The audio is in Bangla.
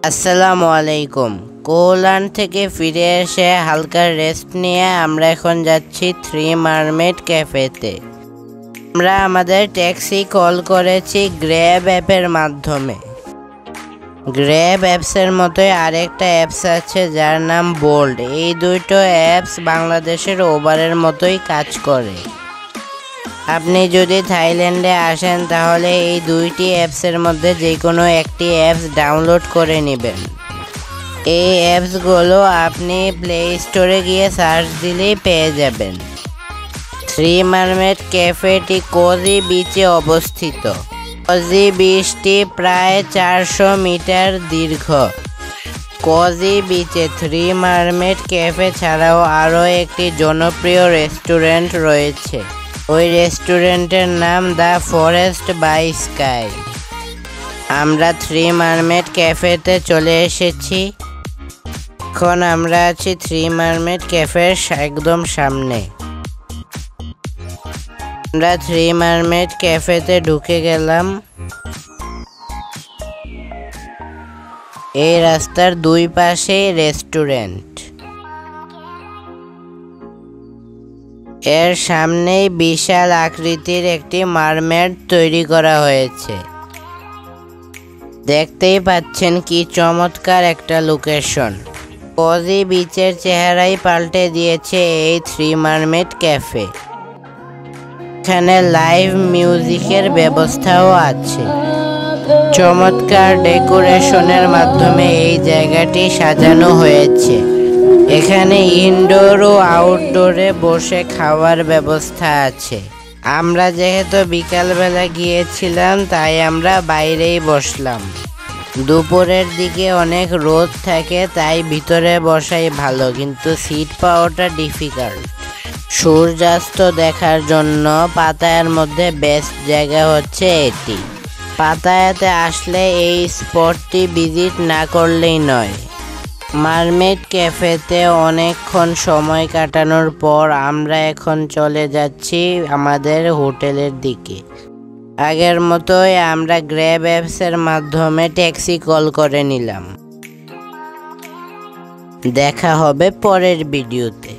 আসসালামু আলাইকুম। কোলান থেকে ফিরে এসে হালকা রেস্ট নিয়ে আমরা এখন যাচ্ছি থ্রি মারমেড ক্যাফেতে। আমরা আমাদের ট্যাক্সি কল করেছি গ্র্যাব অ্যাপের মাধ্যমে। গ্র্যাব অ্যাপসের মতোই আরেকটা অ্যাপস আছে যার নাম বোল্ট। এই দুটো অ্যাপস বাংলাদেশের উবারের মতোই কাজ করে। আপনি যদি থাইল্যান্ডে আসেন তাহলে এই দুইটি অ্যাপসের মধ্যে যে কোনো একটি অ্যাপস ডাউনলোড করে নেবেন। এই অ্যাপসগুলো আপনি প্লে স্টোরে গিয়ে সার্চ দিলেই পেয়ে যাবেন। থ্রি মারমেড ক্যাফেটি কোজি বিচে অবস্থিত। কোজি বিচটি প্রায় 400 মিটার দীর্ঘ। কোজি বিচে থ্রি মারমেড ক্যাফে ছাড়াও আরও একটি জনপ্রিয় রেস্টুরেন্ট রয়েছে। ওই রেস্টুরেন্টের নাম দ্য ফরেস্ট বাই স্কাই। আমরা থ্রি মারমেড ক্যাফেতে চলে এসেছি। এখন আমরা আছি থ্রি মারমেড ক্যাফের একদম সামনে। আমরা থ্রি মারমেড ক্যাফেতে ঢুকে গেলাম। এই রাস্তার দুই পাশেই রেস্টুরেন্ট। এর সামনেই বিশাল আকৃতির একটি মারমেড তৈরি করা হয়েছে। দেখতেই পাচ্ছেন কি চমৎকার একটা লোকেশন। কোজি বিচের চেহারাই পাল্টে দিয়েছে এই থ্রি মারমেড ক্যাফে। এখানে লাইভ মিউজিকের ব্যবস্থাও আছে। চমৎকার ডেকোরেশনের মাধ্যমে এই জায়গাটি সাজানো হয়েছে। এখানে ইনডোর ও আউটডোরে বসে খাওয়ার ব্যবস্থা আছে। আমরা যেহেতু বিকালবেলা গিয়েছিলাম তাই আমরা বাইরেই বসলাম। দুপুরের দিকে অনেক রোদ থাকে তাই ভিতরে বসাই ভালো, কিন্তু সিট পাওয়াটা ডিফিকাল্ট। সূর্যাস্ত দেখার জন্য পাতায়ার মধ্যে বেস্ট জায়গা হচ্ছে এটি। পাতায়াতে আসলে এই স্পটটি ভিজিট না করলেই নয়। মারমেড ক্যাফেতে অনেকক্ষণ সময় কাটানোর পর আমরা এখন চলে যাচ্ছি আমাদের হোটেলের দিকে। আগের মতোই আমরা গ্র্যাব অ্যাপসের মাধ্যমে ট্যাক্সি কল করে নিলাম। দেখা হবে পরের ভিডিওতে।